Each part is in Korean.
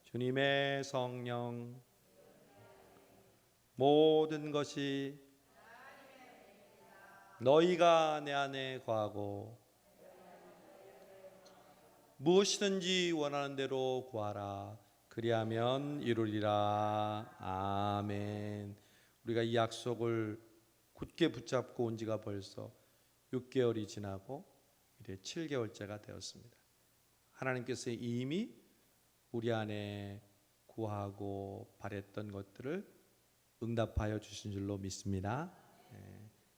주님의 성령 모든 것이 너희가 내 안에 거하고 무엇이든지 원하는 대로 구하라. 그리하면 이루리라. 아멘. 우리가 이 약속을 굳게 붙잡고 온 지가 벌써 6개월이 지나고 이제 7개월째가 되었습니다. 하나님께서 이미 우리 안에 구하고 바랬던 것들을 응답하여 주신 줄로 믿습니다.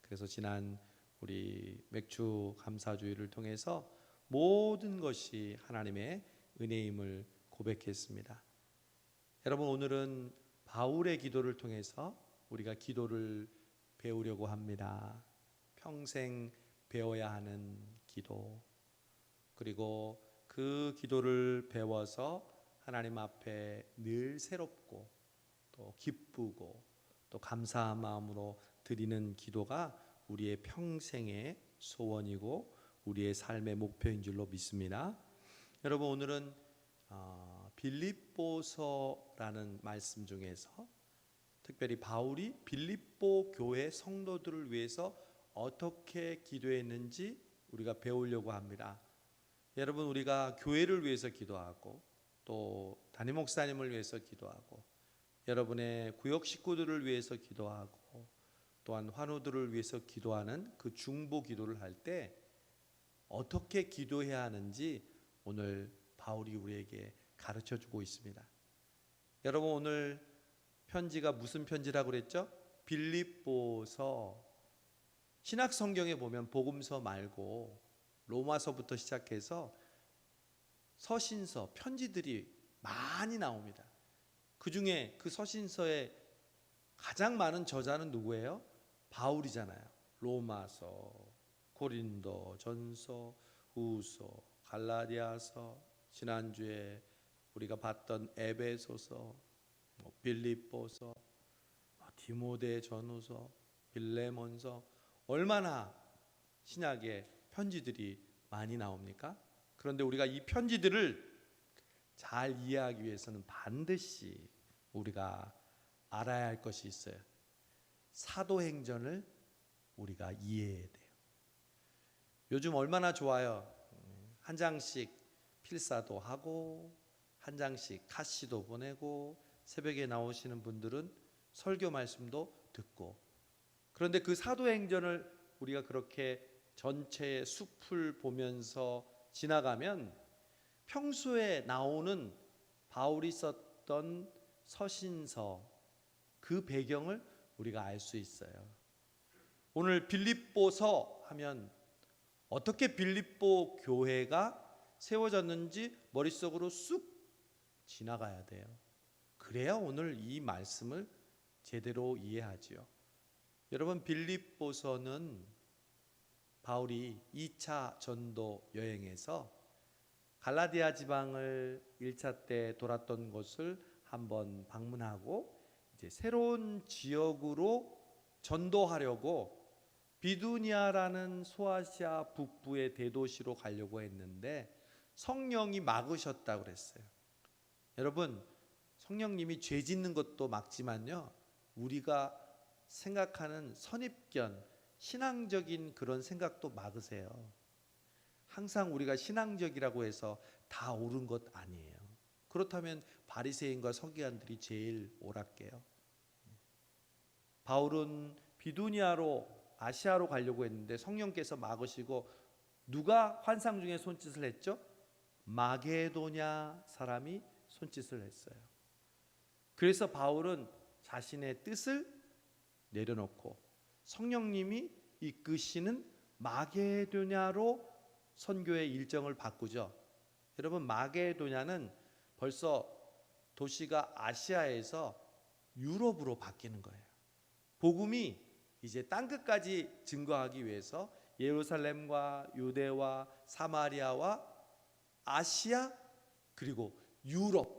그래서 지난 우리 맥주 감사주의를 통해서 모든 것이 하나님의 은혜임을 고백했습니다. 여러분, 오늘은 바울의 기도를 통해서 우리가 기도를 배우려고 합니다. 평생 배워야 하는 기도, 그리고 그 기도를 배워서 하나님 앞에 늘 새롭고 또 기쁘고 또 감사한 마음으로 드리는 기도가 우리의 평생의 소원이고 우리의 삶의 목표인 줄로 믿습니다. 여러분, 오늘은 빌립보서라는 말씀 중에서 특별히 바울이 빌립보 교회 성도들을 위해서 어떻게 기도했는지 우리가 배우려고 합니다. 여러분, 우리가 교회를 위해서 기도하고 또 담임 목사님을 위해서 기도하고 여러분의 구역 식구들을 위해서 기도하고 또한 환우들을 위해서 기도하는 그 중보 기도를 할 때 어떻게 기도해야 하는지 오늘 바울이 우리에게 가르쳐 주고 있습니다. 여러분, 오늘 편지가 무슨 편지라고 그랬죠? 빌립보서. 신약 성경에 보면 복음서 말고 로마서부터 시작해서 서신서, 편지들이 많이 나옵니다. 그 중에 그 서신서의 가장 많은 저자는 누구예요? 바울이잖아요. 로마서, 고린도 전서, 후서, 갈라디아서, 지난주에 우리가 봤던 에베소서, 빌립보서, 디모데 전후서, 빌레몬서, 얼마나 신약에 편지들이 많이 나옵니까? 그런데 우리가 이 편지들을 잘 이해하기 위해서는 반드시 우리가 알아야 할 것이 있어요. 사도행전을 우리가 이해해야 돼요. 요즘 얼마나 좋아요. 한 장씩 필사도 하고 한 장씩 카시도 보내고 새벽에 나오시는 분들은 설교 말씀도 듣고, 그런데 그 사도행전을 우리가 그렇게 전체의 숲을 보면서 지나가면 평소에 나오는 바울이 썼던 서신서 그 배경을 우리가 알 수 있어요. 오늘 빌립보서 하면 어떻게 빌립보 교회가 세워졌는지 머릿속으로 쑥 지나가야 돼요. 그래야 오늘 이 말씀을 제대로 이해하지요. 여러분, 빌립보서는 바울이 2차 전도 여행에서 갈라디아 지방을 1차 때 돌았던 곳을 한번 방문하고 이제 새로운 지역으로 전도하려고 비두니아라는 소아시아 북부의 대도시로 가려고 했는데 성령이 막으셨다고 그랬어요. 여러분, 성령님이 죄 짓는 것도 막지만요, 우리가 생각하는 선입견, 신앙적인 그런 생각도 막으세요. 항상 우리가 신앙적이라고 해서 다 옳은 것 아니에요. 그렇다면 바리새인과 서기관들이 제일 옳았게요. 바울은 비두니아로 아시아로 가려고 했는데 성령께서 막으시고 누가 환상 중에 손짓을 했죠? 마게도냐 사람이 손짓을 했어요. 그래서 바울은 자신의 뜻을 내려놓고 성령님이 이끄시는 마게도냐로 선교의 일정을 바꾸죠. 여러분, 마게도냐는 벌써 도시가 아시아에서 유럽으로 바뀌는 거예요. 복음이 이제 땅끝까지 증거하기 위해서 예루살렘과 유대와 사마리아와 아시아 그리고 유럽,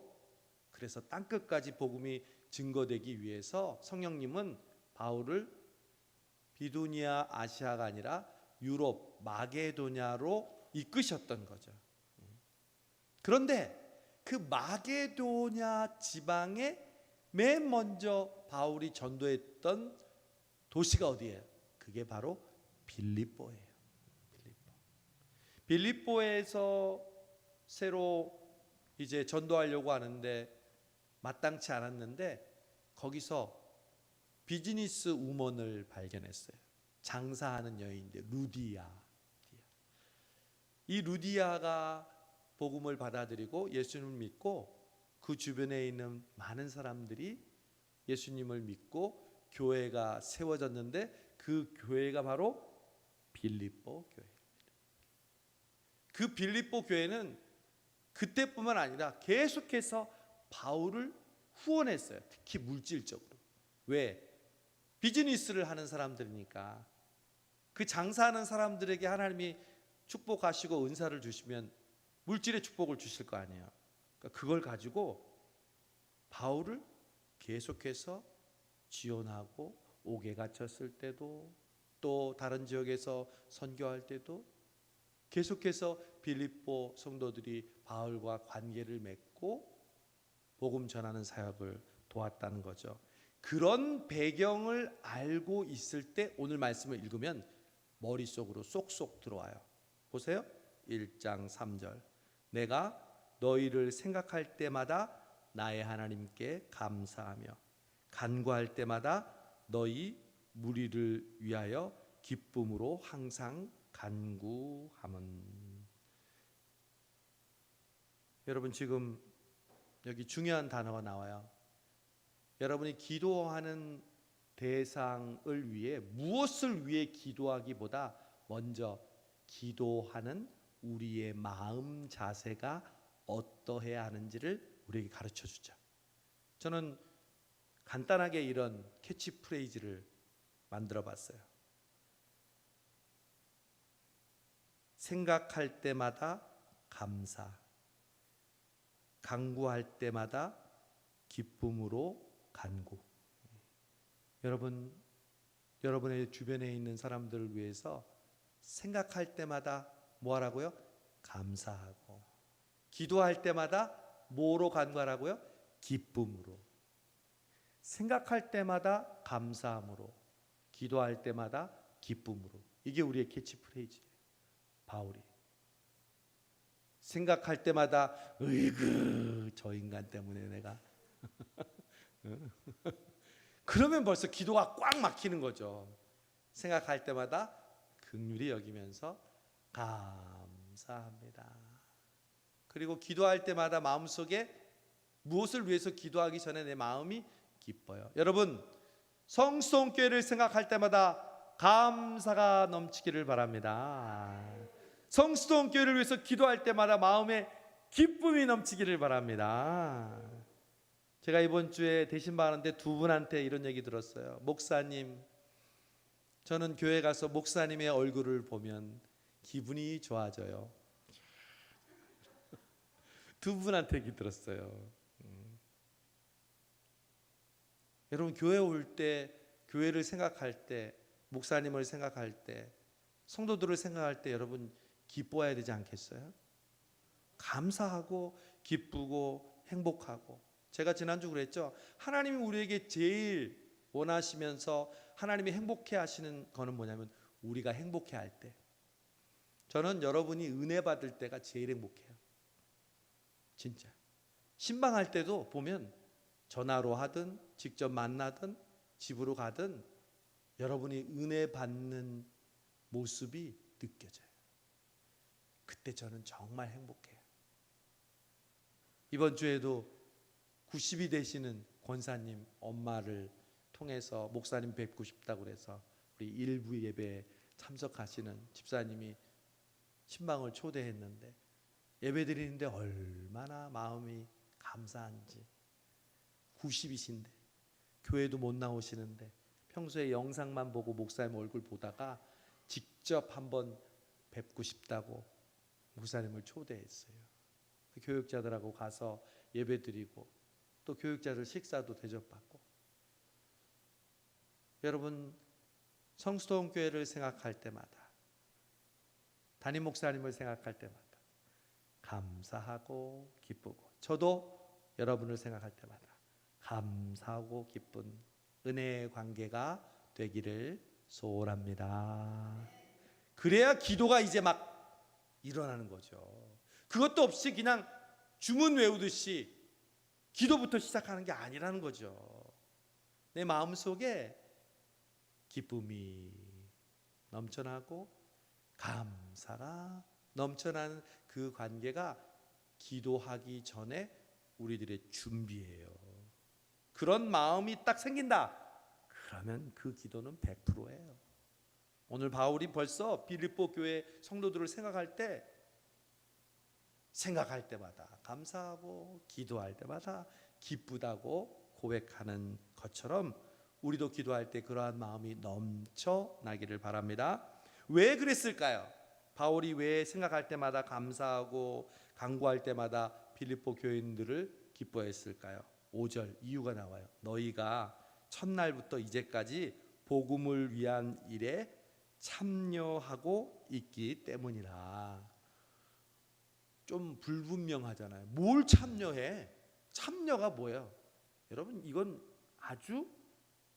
그래서 땅끝까지 복음이 증거되기 위해서 성령님은 바울을 비두니아 아시아가 아니라 유럽 마게도냐로 이끄셨던 거죠. 그런데 그 마게도냐 지방에 맨 먼저 바울이 전도했던 도시가 어디예요? 그게 바로 빌립보예요. 빌립보에서 새로 이제 전도하려고 하는데 마땅치 않았는데 거기서 비즈니스 우먼을 발견했어요. 장사하는 여인인데 루디아. 이 루디아가 복음을 받아들이고 예수님을 믿고 그 주변에 있는 많은 사람들이 예수님을 믿고 교회가 세워졌는데 그 교회가 바로 빌립보 교회입니다. 그 빌립보 교회는 그때뿐만 아니라 계속해서 바울을 후원했어요. 특히 물질적으로. 왜? 비즈니스를 하는 사람들이니까. 그 장사하는 사람들에게 하나님이 축복하시고 은사를 주시면 물질의 축복을 주실 거 아니에요. 그러니까 그걸 가지고 바울을 계속해서 지원하고 옥에 갇혔을 때도 또 다른 지역에서 선교할 때도 계속해서 빌립보 성도들이 바울과 관계를 맺고 복음 전하는 사역을 도왔다는 거죠. 그런 배경을 알고 있을 때 오늘 말씀을 읽으면 머릿속으로 쏙쏙 들어와요. 보세요. 1장 3절. 내가 너희를 생각할 때마다 나의 하나님께 감사하며 간구할 때마다 너희 무리를 위하여 기쁨으로 항상 간구함은. 여러분 지금 여기 중요한 단어가 나와요. 여러분이 기도하는 대상을 위해 무엇을 위해 기도하기보다 먼저 기도하는 우리의 마음 자세가 어떠해야 하는지를 우리에게 가르쳐 주죠. 저는 간단하게 이런 캐치프레이즈를 만들어 봤어요. 생각할 때마다 감사, 간구할 때마다 기쁨으로 간구. 여러분의 주변에 있는 사람들을 위해서 생각할 때마다 뭐 하라고요? 감사하고. 기도할 때마다 뭐로 간구하라고요? 기쁨으로. 생각할 때마다 감사함으로, 기도할 때마다 기쁨으로. 이게 우리의 캐치프레이즈예요. 바울이 생각할 때마다 으이그 저 인간 때문에 내가 그러면 벌써 기도가 꽉 막히는 거죠. 생각할 때마다 긍휼히 여기면서 감사합니다. 그리고 기도할 때마다 마음속에 무엇을 위해서 기도하기 전에 내 마음이 기뻐요. 여러분 성수동교회를 생각할 때마다 감사가 넘치기를 바랍니다. 성수동교회를 위해서 기도할 때마다 마음에 기쁨이 넘치기를 바랍니다. 제가 이번 주에 대신 받았는데 두 분한테 이런 얘기 들었어요. 목사님, 저는 교회 가서 목사님의 얼굴을 보면 기분이 좋아져요. 두 분한테 얘기 들었어요. 여러분 교회 올 때, 교회를 생각할 때, 목사님을 생각할 때, 성도들을 생각할 때 여러분 기뻐해야 되지 않겠어요? 감사하고 기쁘고 행복하고. 제가 지난주 그랬죠. 하나님이 우리에게 제일 원하시면서 하나님이 행복해 하시는 거는 뭐냐면 우리가 행복해 할 때. 저는 여러분이 은혜 받을 때가 제일 행복해요. 진짜. 신방할 때도 보면 전화로 하든 직접 만나든 집으로 가든 여러분이 은혜 받는 모습이 느껴져요. 그때 저는 정말 행복해요. 이번 주에도 90이 되시는 권사님 엄마를 통해서 목사님 뵙고 싶다고 그래서 우리 일부 예배에 참석하시는 집사님이 신방을 초대했는데 예배 드리는데 얼마나 마음이 감사한지. 90이신데 교회도 못 나오시는데 평소에 영상만 보고 목사님 얼굴 보다가 직접 한번 뵙고 싶다고 목사님을 초대했어요. 교육자들하고 가서 예배 드리고 또 교육자들 식사도 대접받고. 여러분 성수동교회를 생각할 때마다, 담임 목사님을 생각할 때마다 감사하고 기쁘고, 저도 여러분을 생각할 때마다 감사하고 기쁜 은혜의 관계가 되기를 소원합니다. 그래야 기도가 이제 막 일어나는 거죠. 그것도 없이 그냥 주문 외우듯이 기도부터 시작하는 게 아니라는 거죠. 내 마음속에 기쁨이 넘쳐나고 감사가 넘쳐나는 그 관계가 기도하기 전에 우리들의 준비예요. 그런 마음이 딱 생긴다, 그러면 그 기도는 100%예요. 오늘 바울이 벌써 빌립보 교회 성도들을 생각할 때마다 감사하고 기도할 때마다 기쁘다고 고백하는 것처럼 우리도 기도할 때 그러한 마음이 넘쳐나기를 바랍니다. 왜 그랬을까요? 바울이 왜 생각할 때마다 감사하고 간구할 때마다 빌립보 교인들을 기뻐했을까요? 5절 이유가 나와요. 너희가 첫날부터 이제까지 복음을 위한 일에 참여하고 있기 때문이라. 좀 불분명하잖아요. 뭘 참여해? 참여가 뭐예요? 여러분, 이건 아주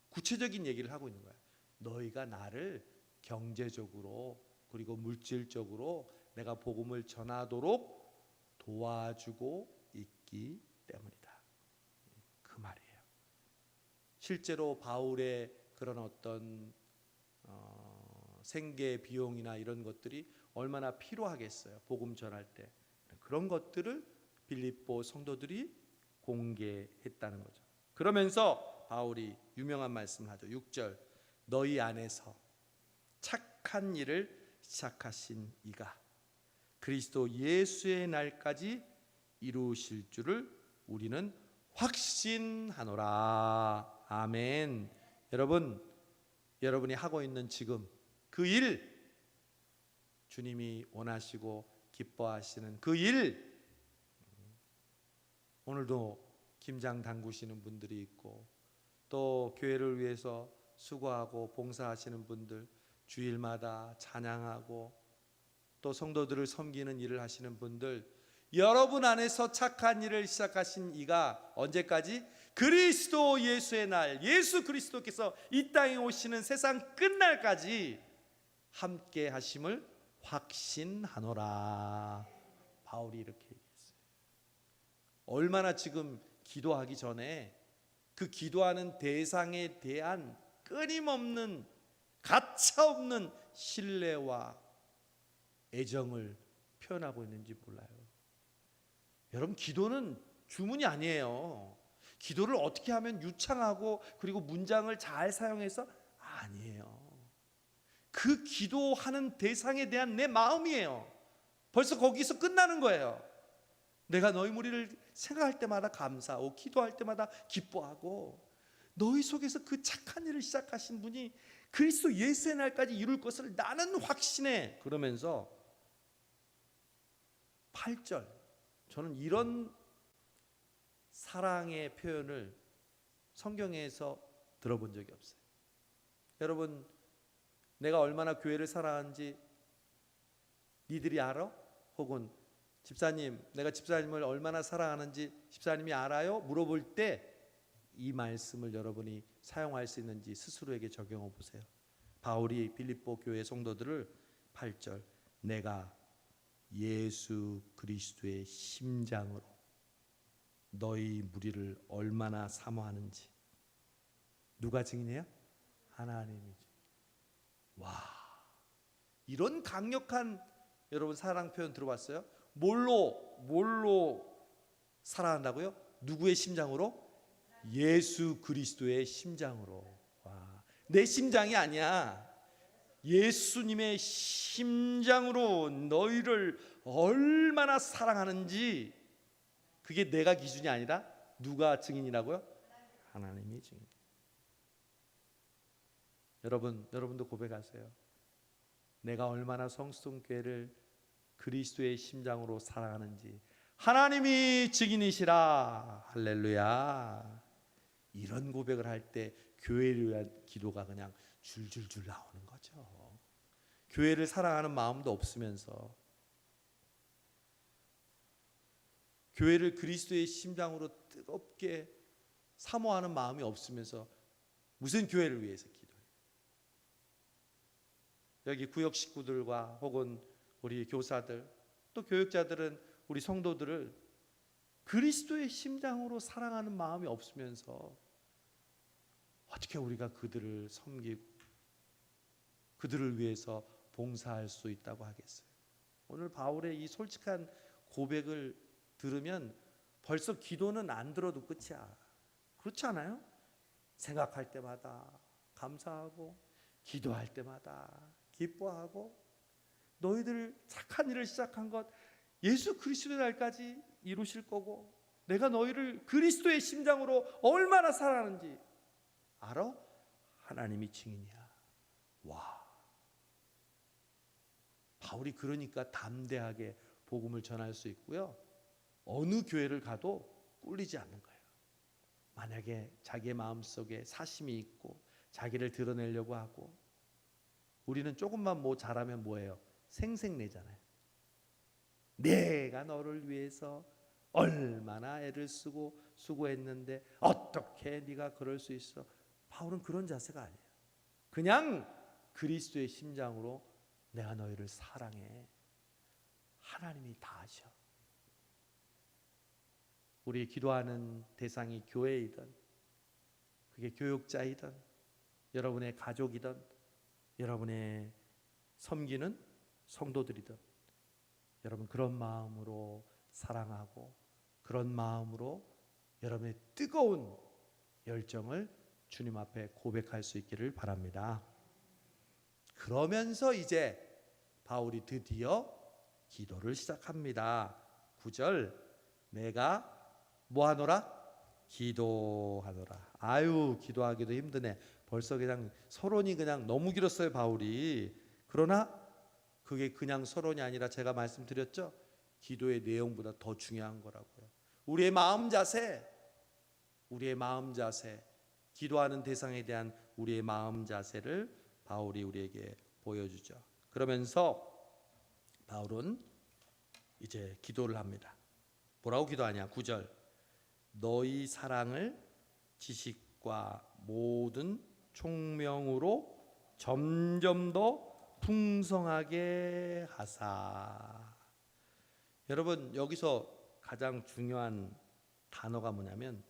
구체적인 얘기를 하고 있는 거예요. 너희가 나를 경제적으로 그리고 물질적으로 내가 복음을 전하도록 도와주고 있기 때문이다. 그 말이에요. 실제로 바울의 그런 어떤 생계 비용이나 이런 것들이 얼마나 필요하겠어요. 복음 전할 때. 그런 것들을 빌립보 성도들이 공개했다는 거죠. 그러면서 바울이 유명한 말씀을 하죠. 6절 너희 안에서 착한 일을 시작하신 이가 그리스도 예수의 날까지 이루실 줄을 우리는 확신하노라. 아멘. 여러분이 하고 있는 지금 그 일, 주님이 원하시고 기뻐하시는 그 일, 오늘도 김장 담그시는 분들이 있고 또 교회를 위해서 수고하고 봉사하시는 분들, 주일마다 찬양하고 또 성도들을 섬기는 일을 하시는 분들, 여러분 안에서 착한 일을 시작하신 이가 언제까지? 그리스도 예수의 날, 예수 그리스도께서 이 땅에 오시는 세상 끝날까지 함께 하심을 확신하노라. 바울이 이렇게 얘기했어요. 얼마나 지금 기도하기 전에 그 기도하는 대상에 대한 끊임없는 가차없는 신뢰와 애정을 표현하고 있는지 몰라요. 여러분, 기도는 주문이 아니에요. 기도를 어떻게 하면 유창하고 그리고 문장을 잘 사용해서 아니에요. 그 기도하는 대상에 대한 내 마음이에요. 벌써 거기서 끝나는 거예요. 내가 너희 무리를 생각할 때마다 감사하고 기도할 때마다 기뻐하고 너희 속에서 그 착한 일을 시작하신 분이 그리스도 예수의 날까지 이룰 것을 나는 확신해. 그러면서 8절, 저는 이런 사랑의 표현을 성경에서 들어본 적이 없어요. 여러분, 내가 얼마나 교회를 사랑하는지 니들이 알아? 혹은 집사님, 내가 집사님을 얼마나 사랑하는지 집사님이 알아요? 물어볼 때 이 말씀을 여러분이 사용할 수 있는지 스스로에게 적용해 보세요. 바울이 빌립보 교회 성도들을 8절 내가 예수 그리스도의 심장으로 너희 무리를 얼마나 사모하는지 누가 증인해요? 하나님이죠. 와, 이런 강력한 여러분 사랑 표현 들어봤어요? 뭘로 사랑한다고요? 누구의 심장으로? 예수 그리스도의 심장으로. 와, 내 심장이 아니야. 예수님의 심장으로 너희를 얼마나 사랑하는지, 그게 내가 기준이 아니라 누가 증인이라고요? 하나님이 증인. 여러분도 고백하세요. 내가 얼마나 성수동교회를 그리스도의 심장으로 사랑하는지 하나님이 증인이시라. 할렐루야. 이런 고백을 할 때 교회를 위한 기도가 그냥 줄줄줄 나오는 거죠. 교회를 사랑하는 마음도 없으면서 교회를 그리스도의 심장으로 뜨겁게 사모하는 마음이 없으면서 무슨 교회를 위해서 기도해요? 여기 구역 식구들과 혹은 우리 교사들 또 교육자들은 우리 성도들을 그리스도의 심장으로 사랑하는 마음이 없으면서 어떻게 우리가 그들을 섬기고 그들을 위해서 봉사할 수 있다고 하겠어요? 오늘 바울의 이 솔직한 고백을 들으면 벌써 기도는 안 들어도 끝이야. 그렇지 않아요? 생각할 때마다 감사하고 기도할 때마다 기뻐하고 너희들 착한 일을 시작한 것 예수 그리스도의 날까지 이루실 거고 내가 너희를 그리스도의 심장으로 얼마나 사랑하는지 알아? 하나님이 증인이야. 와, 바울이 그러니까 담대하게 복음을 전할 수 있고요, 어느 교회를 가도 꿀리지 않는 거예요. 만약에 자기의 마음속에 사심이 있고 자기를 드러내려고 하고, 우리는 조금만 뭐 잘하면 뭐예요? 생색내잖아요. 내가 너를 위해서 얼마나 애를 쓰고 수고했는데 어떻게 네가 그럴 수 있어? 바울은 그런 자세가 아니에요. 그냥 그리스도의 심장으로 내가 너희를 사랑해. 하나님이 다 아셔. 우리 기도하는 대상이 교회이든 그게 교육자이든 여러분의 가족이든 여러분의 섬기는 성도들이든 여러분 그런 마음으로 사랑하고 그런 마음으로 여러분의 뜨거운 열정을 주님 앞에 고백할 수 있기를 바랍니다. 그러면서 이제 바울이 드디어 기도를 시작합니다. 9절, 내가 뭐하노라? 기도하노라. 아유, 기도하기도 힘드네. 벌써 그냥 서론이 그냥 너무 길었어요, 바울이. 그러나 그게 그냥 서론이 아니라 제가 말씀드렸죠, 기도의 내용보다 더 중요한 거라고요. 우리의 마음 자세, 기도하는 대상에 대한 우리의 마음 자세를 바울이 우리에게 보여주죠. 그러면서 바울은 이제 기도를 합니다. 뭐라고 기도하냐? 9절, 너희 사랑을 지식과 모든 총명으로 점점 더 풍성하게 하사. 여러분, 여기서 가장 중요한 단어가 뭐냐면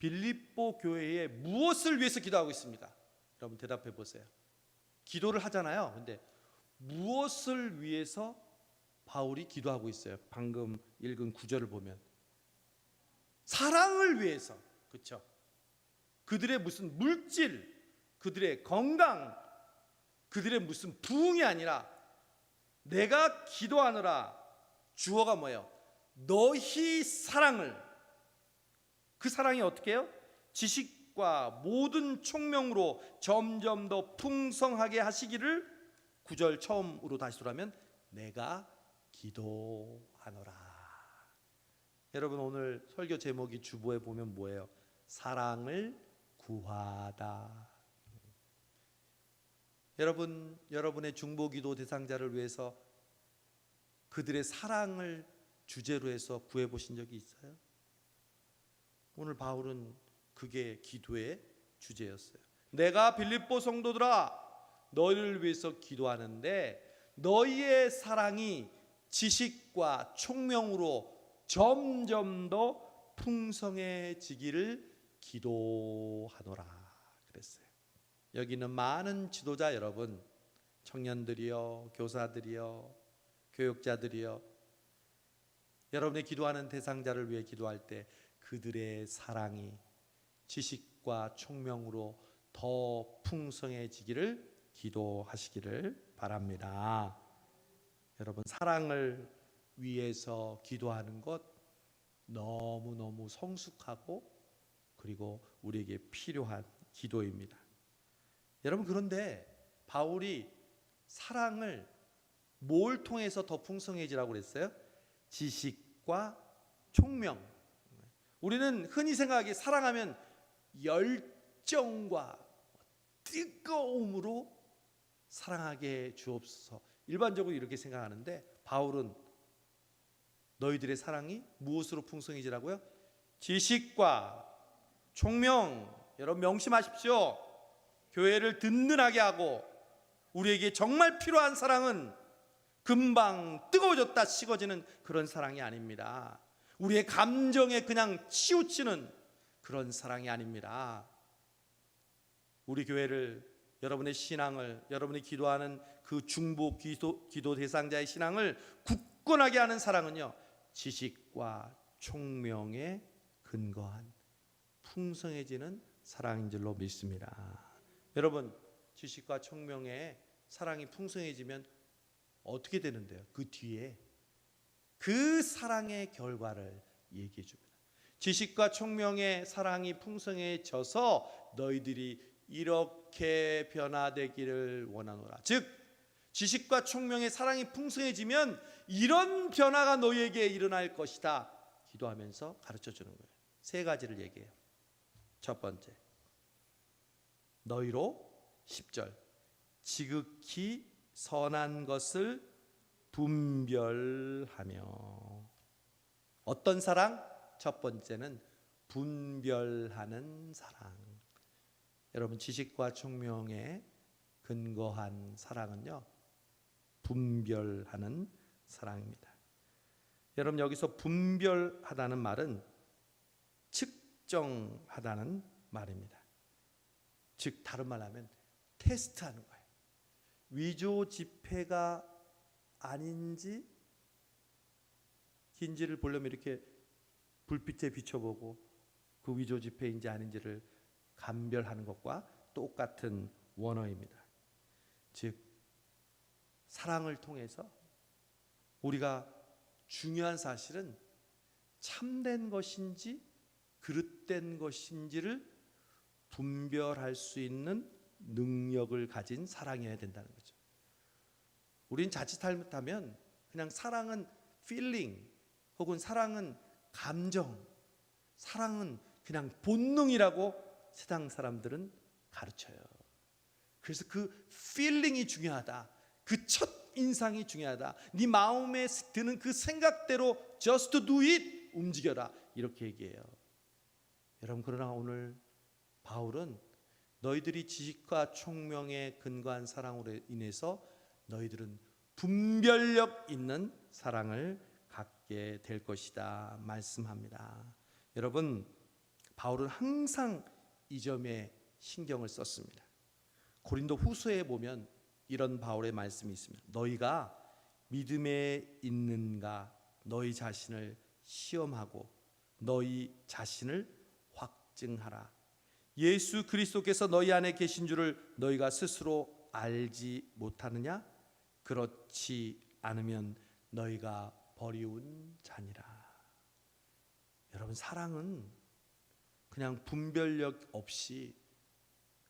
빌립보 교회에 무엇을 위해서 기도하고 있습니까? 여러분 대답해 보세요. 기도를 하잖아요. 근데 무엇을 위해서 바울이 기도하고 있어요? 방금 읽은 9절을 보면 사랑을 위해서. 그렇죠? 그들의 무슨 물질, 그들의 건강, 그들의 무슨 부흥이 아니라 내가 기도하느라 주어가 뭐예요? 너희 사랑을. 그 사랑이 어떻게 해요? 지식과 모든 총명으로 점점 더 풍성하게 하시기를. 9절 처음으로 다시 돌아오면 내가 기도하노라. 여러분 오늘 설교 제목이 주보에 보면 뭐예요? 사랑을 구하다. 여러분, 여러분의 중보기도 대상자를 위해서 그들의 사랑을 주제로 해서 구해 보신 적이 있어요? 오늘 바울은 그게 기도의 주제였어요. 내가 빌립보 성도들아 너희를 위해서 기도하는데 너희의 사랑이 지식과 총명으로 점점 더 풍성해지기를 기도하노라 그랬어요. 여기는 많은 지도자 여러분, 청년들이요, 교사들이요, 교육자들이요, 여러분의 기도하는 대상자를 위해 기도할 때 그들의 사랑이 지식과 총명으로 더 풍성해지기를 기도하시기를 바랍니다. 여러분 사랑을 위해서 기도하는 것 너무너무 성숙하고 그리고 우리에게 필요한 기도입니다. 여러분 그런데 바울이 사랑을 뭘 통해서 더 풍성해지라고 그랬어요? 지식과 총명. 우리는 흔히 생각하기에 사랑하면 열정과 뜨거움으로 사랑하게 주옵소서, 일반적으로 이렇게 생각하는데 바울은 너희들의 사랑이 무엇으로 풍성해지라고요? 지식과 총명. 여러분 명심하십시오. 교회를 든든하게 하고 우리에게 정말 필요한 사랑은 금방 뜨거워졌다 식어지는 그런 사랑이 아닙니다. 우리의 감정에 그냥 치우치는 그런 사랑이 아닙니다. 우리 교회를, 여러분의 신앙을, 여러분이 기도하는 그 중보 기도 대상자의 신앙을 굳건하게 하는 사랑은요, 지식과 총명에 근거한 풍성해지는 사랑인 줄로 믿습니다. 여러분, 지식과 총명에 사랑이 풍성해지면 어떻게 되는데요? 그 뒤에 그 사랑의 결과를 얘기해 줍니다. 지식과 총명의 사랑이 풍성해져서 너희들이 이렇게 변화되기를 원하노라. 즉 지식과 총명의 사랑이 풍성해지면 이런 변화가 너희에게 일어날 것이다 기도하면서 가르쳐 주는 거예요. 세 가지를 얘기해요. 첫 번째, 너희로 10절 지극히 선한 것을 분별하며. 어떤 사랑? 첫 번째는 분별하는 사랑. 여러분, 지식과 총명에 근거한 사랑은요, 분별하는 사랑입니다. 여러분, 여기서 분별하다는 말은 측정하다는 말입니다. 즉 다른 말로 하면 테스트하는 거예요. 위조 지폐가 아닌지 긴지를 보려면 이렇게 불빛에 비춰보고 그 위조 지폐인지 아닌지를 감별하는 것과 똑같은 원어입니다. 즉 사랑을 통해서 우리가 중요한 사실은 참된 것인지 그릇된 것인지를 분별할 수 있는 능력을 가진 사랑이어야 된다는 거죠. 우린 자칫 잘못하면 그냥 사랑은 feeling 혹은 사랑은 감정, 사랑은 그냥 본능이라고 세상 사람들은 가르쳐요. 그래서 그 feeling이 중요하다. 그 첫 인상이 중요하다. 네 마음에 드는 그 생각대로 just do it, 움직여라. 이렇게 얘기해요. 여러분, 그러나 오늘 바울은 너희들이 지식과 총명에 근거한 사랑으로 인해서 너희들은 분별력 있는 사랑을 갖게 될 것이다 말씀합니다. 여러분, 바울은 항상 이 점에 신경을 썼습니다. 고린도 후서에 보면 이런 바울의 말씀이 있습니다. 너희가 믿음에 있는가 너희 자신을 시험하고 너희 자신을 확증하라. 예수 그리스도께서 너희 안에 계신 줄을 너희가 스스로 알지 못하느냐? 그렇지 않으면 너희가 버리운 자니라. 여러분, 사랑은 그냥 분별력 없이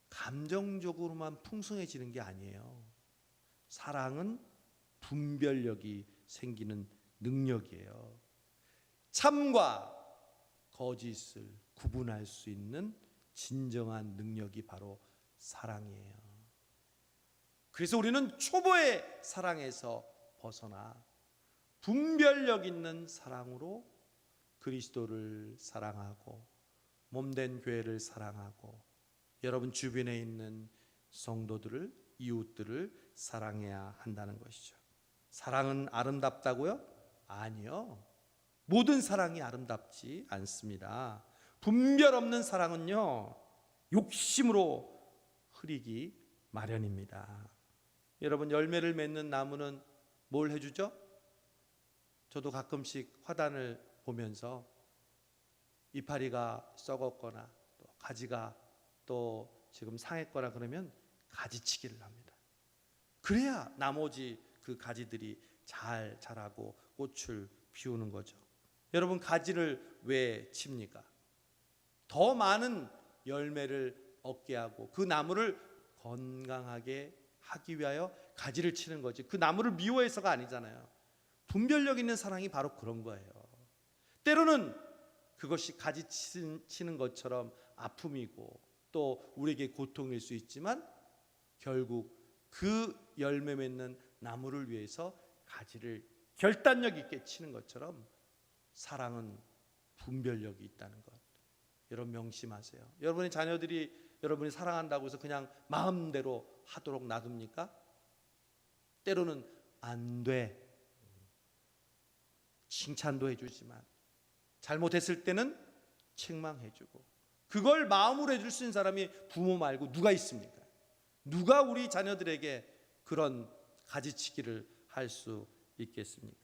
감정적으로만 풍성해지는 게 아니에요. 사랑은 분별력이 생기는 능력이에요. 참과 거짓을 구분할 수 있는 진정한 능력이 바로 사랑이에요. 그래서 우리는 초보의 사랑에서 벗어나 분별력 있는 사랑으로 그리스도를 사랑하고 몸된 교회를 사랑하고 여러분 주변에 있는 성도들을, 이웃들을 사랑해야 한다는 것이죠. 사랑은 아름답다고요? 아니요. 모든 사랑이 아름답지 않습니다. 분별 없는 사랑은요, 욕심으로 흐리기 마련입니다. 여러분, 열매를 맺는 나무는 뭘 해주죠? 저도 가끔씩 화단을 보면서 이파리가 썩었거나 또 가지가 또 지금 상했거나 그러면 가지치기를 합니다. 그래야 나머지 그 가지들이 잘 자라고 꽃을 피우는 거죠. 여러분, 가지를 왜 칩니까? 더 많은 열매를 얻게 하고 그 나무를 건강하게 하기 위하여 가지를 치는 거지, 그 나무를 미워해서가 아니잖아요. 분별력 있는 사랑이 바로 그런 거예요. 때로는 그것이 가지 치는 것처럼 아픔이고 또 우리에게 고통일 수 있지만 결국 그 열매 맺는 나무를 위해서 가지를 결단력 있게 치는 것처럼 사랑은 분별력이 있다는 것. 여러분 명심하세요. 여러분의 자녀들이 여러분이 사랑한다고 해서 그냥 마음대로 하도록 놔둡니까? 때로는 안 돼. 칭찬도 해주지만 잘못했을 때는 책망해주고, 그걸 마음으로 해줄 수 있는 사람이 부모 말고 누가 있습니까? 누가 우리 자녀들에게 그런 가지치기를 할 수 있겠습니까?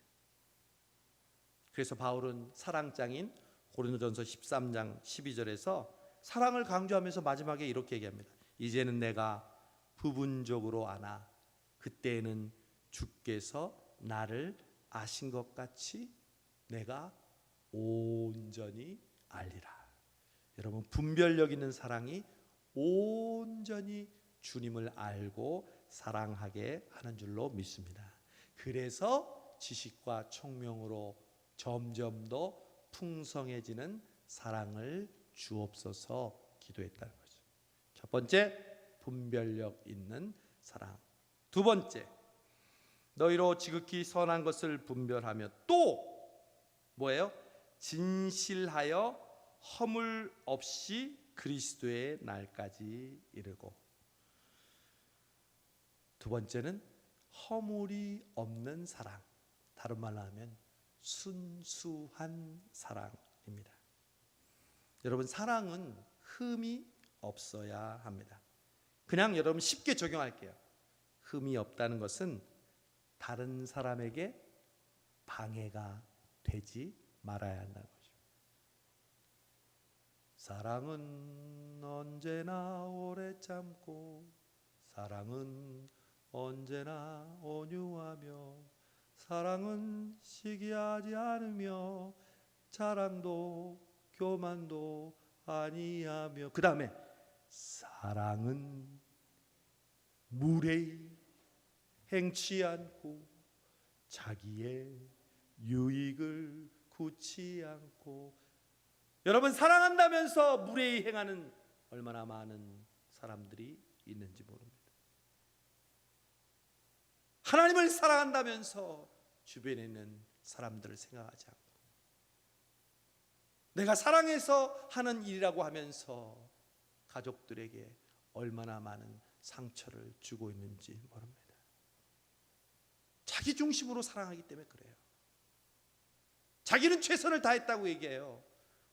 그래서 바울은 사랑장인 고린도전서 13장 12절에서 사랑을 강조하면서 마지막에 이렇게 얘기합니다. 이제는 내가 부분적으로 아나 그때에는 주께서 나를 아신 것 같이 내가 온전히 알리라. 여러분, 분별력 있는 사랑이 온전히 주님을 알고 사랑하게 하는 줄로 믿습니다. 그래서 지식과 총명으로 점점 더 풍성해지는 사랑을 주옵소서 기도했다는 거죠. 첫 번째, 분별력 있는 사랑. 두 번째, 너희로 지극히 선한 것을 분별하며 또 뭐예요? 진실하여 허물 없이 그리스도의 날까지 이르고. 두 번째는 허물이 없는 사랑, 다른 말로 하면 순수한 사랑입니다. 여러분, 사랑은 흠이 없어야 합니다. 그냥 여러분 쉽게 적용할게요. 흠이 없다는 것은 다른 사람에게 방해가 되지 말아야 한다는 거죠. 사랑은 언제나 오래 참고, 사랑은 언제나 온유하며, 사랑은 시기하지 않으며, 자랑도 교만도 아니하며, 그 다음에 사랑은 무례히 행치 않고 자기의 유익을 굳지 않고. 여러분, 사랑한다면서 무례히 행하는 얼마나 많은 사람들이 있는지 모릅니다. 하나님을 사랑한다면서 주변에 있는 사람들을 생각하지 않고, 내가 사랑해서 하는 일이라고 하면서 가족들에게 얼마나 많은 상처를 주고 있는지 모릅니다. 자기 중심으로 사랑하기 때문에 그래요. 자기는 최선을 다했다고 얘기해요.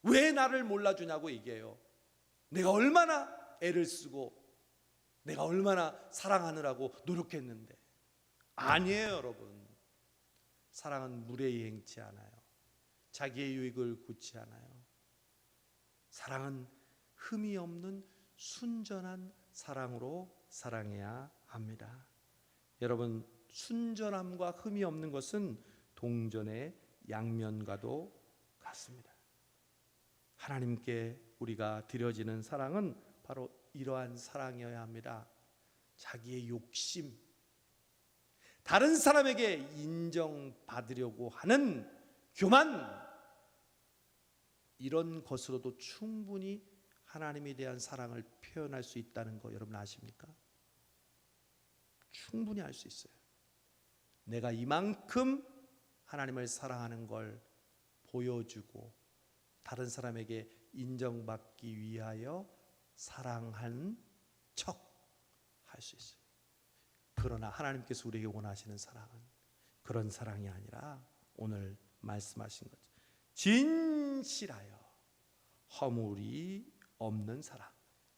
왜 나를 몰라주냐고 얘기해요. 내가 얼마나 애를 쓰고 내가 얼마나 사랑하느라고 노력했는데. 아니에요, 여러분. 사랑은 무례히 행치 않아요. 자기의 유익을 굳지 않아요. 사랑은 흠이 없는 순전한 사랑으로 사랑해야 합니다. 여러분, 순전함과 흠이 없는 것은 동전의 양면과도 같습니다. 하나님께 우리가 드려지는 사랑은 바로 이러한 사랑이어야 합니다. 자기의 욕심, 다른 사람에게 인정받으려고 하는 교만, 이런 것으로도 충분히 하나님에 대한 사랑을 표현할 수 있다는 거 여러분 아십니까? 충분히 할 수 있어요. 내가 이만큼 하나님을 사랑하는 걸 보여주고 다른 사람에게 인정받기 위하여 사랑한 척 할 수 있어요. 그러나 하나님께서 우리에게 원하시는 사랑은 그런 사랑이 아니라 오늘 말씀하신 거죠. 진실하여 허물이 없는 사랑.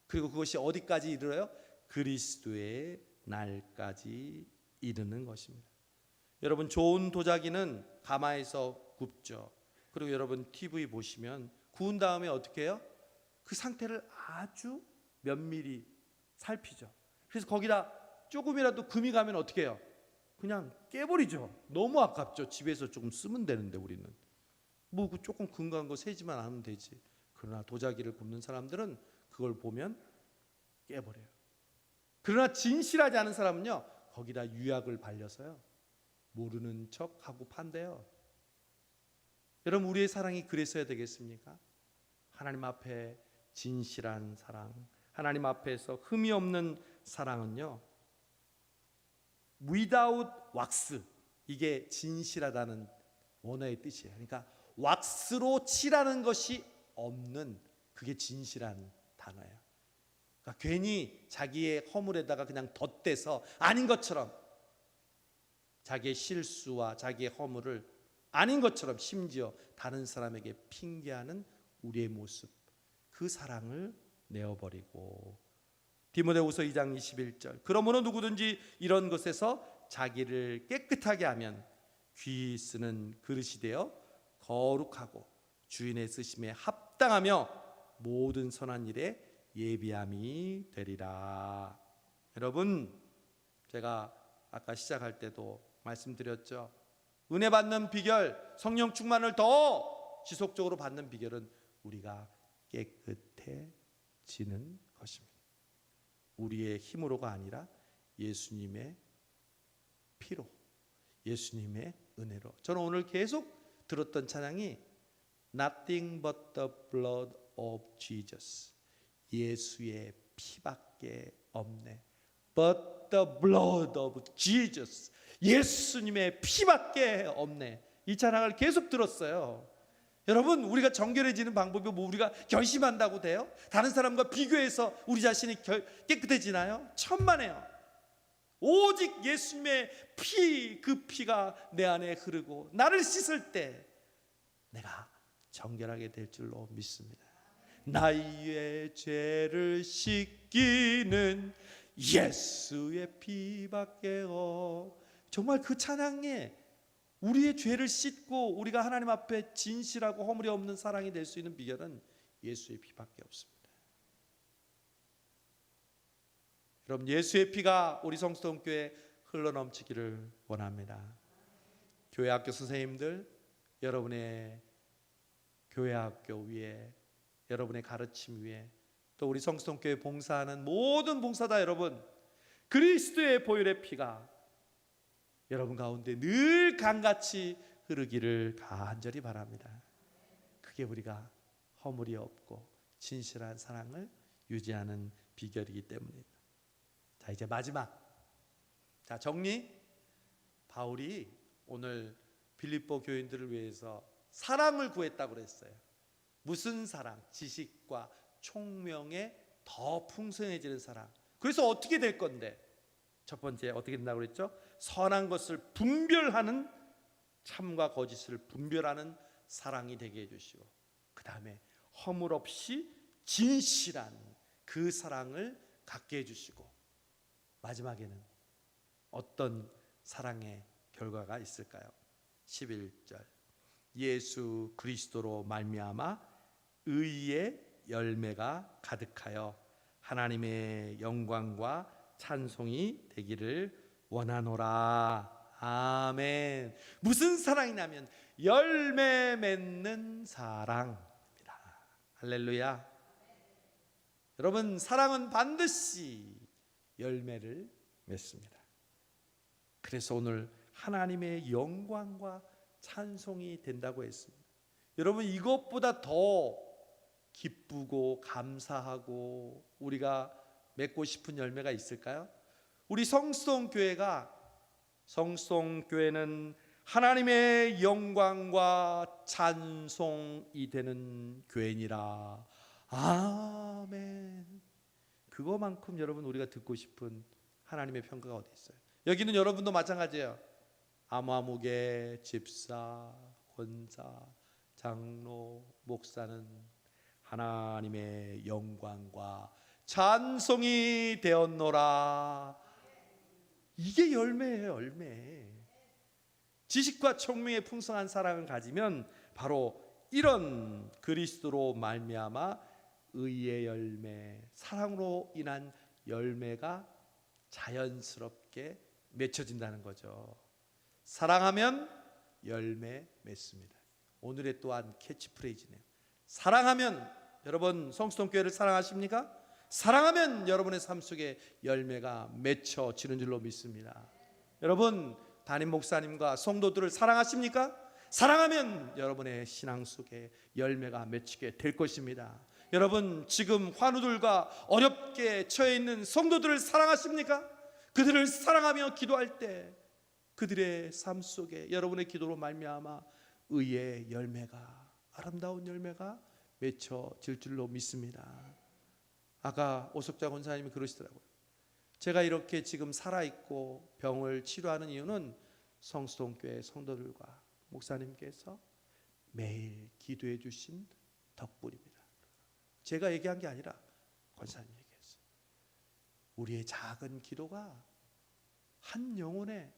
그리고 그것이 어디까지 이르러요? 그리스도의 날까지 이르는 것입니다. 여러분, 좋은 도자기는 가마에서 굽죠. 그리고 여러분 TV 보시면 구운 다음에 어떻게 해요? 그 상태를 아주 면밀히 살피죠. 그래서 거기다 조금이라도 금이 가면 어떻게 해요? 그냥 깨버리죠. 너무 아깝죠. 집에서 조금 쓰면 되는데 우리는 뭐 조금 금 간 거 세지만 않으면 되지. 그러나 도자기를 굽는 사람들은 그걸 보면 깨버려요. 그러나 진실하지 않은 사람은요, 거기다 유약을 발려서요 모르는 척하고 판대요. 여러분, 우리의 사랑이 그랬어야 되겠습니까? 하나님 앞에 진실한 사랑, 하나님 앞에서 흠이 없는 사랑은요, without wax, 이게 진실하다는 원어의 뜻이에요. 그러니까 왁스로 칠하는 것이 없는, 그게 진실한 단어예요. 그러니까 괜히 자기의 허물에다가 그냥 덧대서 아닌 것처럼, 자기의 실수와 자기의 허물을 아닌 것처럼 심지어 다른 사람에게 핑계하는 우리의 모습, 그 사랑을 내어버리고. 디모데후서 2장 21절, 그러므로 누구든지 이런 것에서 자기를 깨끗하게 하면 귀 쓰는 그릇이 되어 거룩하고 주인의 쓰심에 합당하며 모든 선한 일에 예비함이 되리라. 여러분, 제가 아까 시작할 때도 말씀드렸죠. 은혜 받는 비결, 성령 충만을 더 지속적으로 받는 비결은 우리가 깨끗해지는 것입니다. 우리의 힘으로가 아니라 예수님의 피로, 예수님의 은혜로. 저는 오늘 계속 들었던 찬양이 Nothing but the blood of Jesus. 예수의 피밖에 없네. But the blood of Jesus. 예수님의 피밖에 없네. 이 찬양을 계속 들었어요. 여러분, 우리가 정결해지는 방법이 뭐 우리가 결심한다고 돼요? 다른 사람과 비교해서 우리 자신이 깨끗해지나요? 천만에요. 오직 예수님의 피, 그 피가 내 안에 흐르고 나를 씻을 때 내가 정결하게 될 줄로 믿습니다. 나의 죄를 씻기는 예수의 피밖에 없. 정말 그 찬양에 우리의 죄를 씻고 우리가 하나님 앞에 진실하고 허물이 없는 사랑이 될 수 있는 비결은 예수의 피밖에 없습니다. 여러분, 예수의 피가 우리 성수동교회에 흘러넘치기를 원합니다. 교회 학교 선생님들, 여러분의 교회 학교 위에, 여러분의 가르침 위에, 또 우리 성수동교회 봉사하는 모든 봉사자 여러분, 그리스도의 보혈의 피가 여러분 가운데 늘 강같이 흐르기를 간절히 바랍니다. 그게 우리가 허물이 없고 진실한 사랑을 유지하는 비결이기 때문입니다. 자, 이제 마지막. 자, 정리. 바울이 오늘 빌립보 교인들을 위해서 사랑을 구했다고 그랬어요. 무슨 사랑? 지식과 총명에 더 풍성해지는 사랑. 그래서 어떻게 될 건데? 첫 번째 어떻게 된다고 그랬죠? 선한 것을 분별하는, 참과 거짓을 분별하는 사랑이 되게 해주시고, 그 다음에 허물 없이 진실한 그 사랑을 갖게 해주시고, 마지막에는 어떤 사랑의 결과가 있을까요? 11절, 예수 그리스도로 말미암아 의의 열매가 가득하여 하나님의 영광과 찬송이 되기를 원하노라. 아멘. 무슨 사랑이냐면 열매 맺는 사랑입니다. 할렐루야. 여러분, 사랑은 반드시 열매를 맺습니다. 그래서 오늘 하나님의 영광과 찬송이 된다고 했습니다. 여러분, 이것보다 더 기쁘고 감사하고 우리가 맺고 싶은 열매가 있을까요? 우리 성수동교회는 하나님의 영광과 찬송이 되는 교회니라. 아멘. 그거만큼 여러분 우리가 듣고 싶은 하나님의 평가가 어디 있어요? 여기는 여러분도 마찬가지예요. 아무개 집사, 권사, 장로, 목사는 하나님의 영광과 찬송이 되었노라. 이게 열매예요, 열매. 지식과 총명의 풍성한 사랑을 가지면 바로 이런 그리스도로 말미암아 의의 열매, 사랑으로 인한 열매가 자연스럽게 맺혀진다는 거죠. 사랑하면 열매 맺습니다. 오늘의 또한 캐치프레이즈네요. 사랑하면, 여러분 성수동교회를 사랑하십니까? 사랑하면 여러분의 삶 속에 열매가 맺혀지는 줄로 믿습니다. 여러분, 담임 목사님과 성도들을 사랑하십니까? 사랑하면 여러분의 신앙 속에 열매가 맺히게 될 것입니다. 여러분, 지금 환우들과 어렵게 처해 있는 성도들을 사랑하십니까? 그들을 사랑하며 기도할 때 그들의 삶 속에 여러분의 기도로 말미암아 의의 열매가, 아름다운 열매가 맺혀질 줄로 믿습니다. 아까 오석자 권사님이 그러시더라고요. 제가 이렇게 지금 살아있고 병을 치료하는 이유는 성수동교회 성도들과 목사님께서 매일 기도해 주신 덕분입니다. 제가 얘기한 게 아니라 권사님 얘기했어요. 우리의 작은 기도가 한 영혼의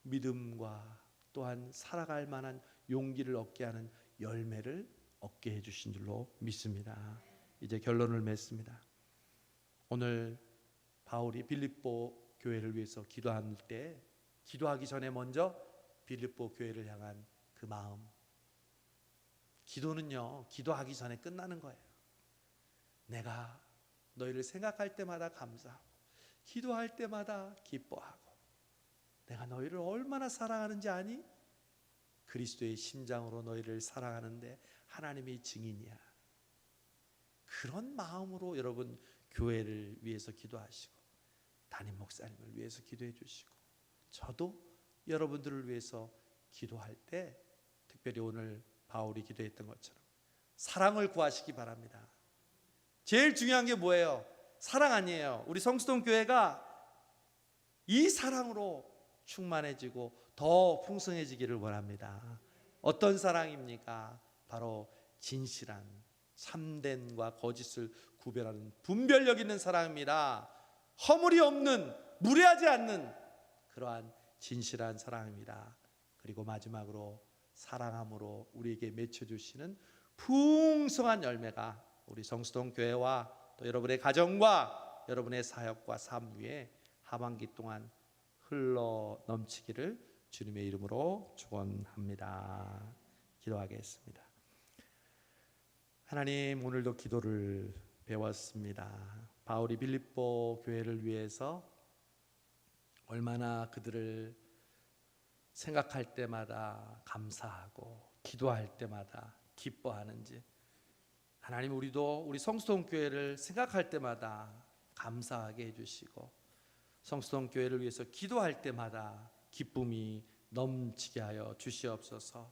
믿음과 또한 살아갈 만한 용기를 얻게 하는 열매를 얻게 해주신 줄로 믿습니다. 이제 결론을 맺습니다. 오늘 바울이 빌립보 교회를 위해서 기도할 때, 기도하기 전에 먼저 빌립보 교회를 향한 그 마음, 기도는요, 기도하기 전에 끝나는 거예요. 내가 너희를 생각할 때마다 감사하고 기도할 때마다 기뻐하고 내가 너희를 얼마나 사랑하는지 아니? 그리스도의 심장으로 너희를 사랑하는데 하나님이 증인이야. 그런 마음으로 여러분 교회를 위해서 기도하시고 담임 목사님을 위해서 기도해 주시고 저도 여러분들을 위해서 기도할 때 특별히 오늘 바울이 기도했던 것처럼 사랑을 구하시기 바랍니다. 제일 중요한 게 뭐예요? 사랑 아니에요. 우리 성수동 교회가 이 사랑으로 충만해지고 더 풍성해지기를 원합니다. 어떤 사랑입니까? 바로 진실한 참된과 거짓을 구별하는 분별력 있는 사랑입니다. 허물이 없는, 무례하지 않는 그러한 진실한 사랑입니다. 그리고 마지막으로 사랑함으로 우리에게 맺혀주시는 풍성한 열매가 우리 성수동 교회와 또 여러분의 가정과 여러분의 사역과 삶 위에 하반기 동안 흘러 넘치기를 주님의 이름으로 축원합니다. 기도하겠습니다. 하나님, 오늘도 기도를 배웠습니다. 바울이 빌립보 교회를 위해서 얼마나 그들을 생각할 때마다 감사하고 기도할 때마다 기뻐하는지, 하나님, 우리도 우리 성수동 교회를 생각할 때마다 감사하게 해주시고 성수동 교회를 위해서 기도할 때마다 기쁨이 넘치게 하여 주시옵소서.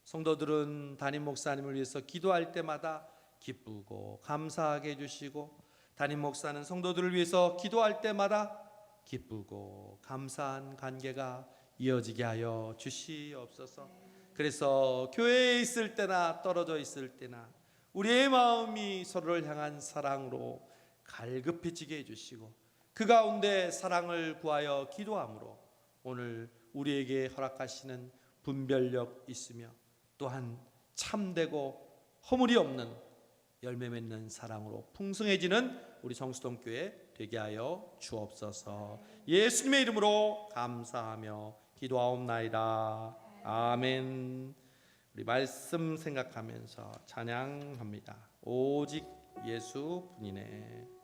성도들은 담임 목사님을 위해서 기도할 때마다 기쁘고 감사하게 해주시고 담임 목사는 성도들을 위해서 기도할 때마다 기쁘고 감사한 관계가 이어지게 하여 주시옵소서. 그래서 교회에 있을 때나 떨어져 있을 때나 우리의 마음이 서로를 향한 사랑으로 갈급해지게 해주시고 그 가운데 사랑을 구하여 기도함으로 오늘 우리에게 허락하시는 분별력 있으며 또한 참되고 허물이 없는 열매 맺는 사랑으로 풍성해지는 우리 성수동 교회 되게 하여 주옵소서. 예수님의 이름으로 감사하며 기도하옵나이다. 아멘. 우리 말씀 생각하면서 찬양합니다. 오직 예수 분이네.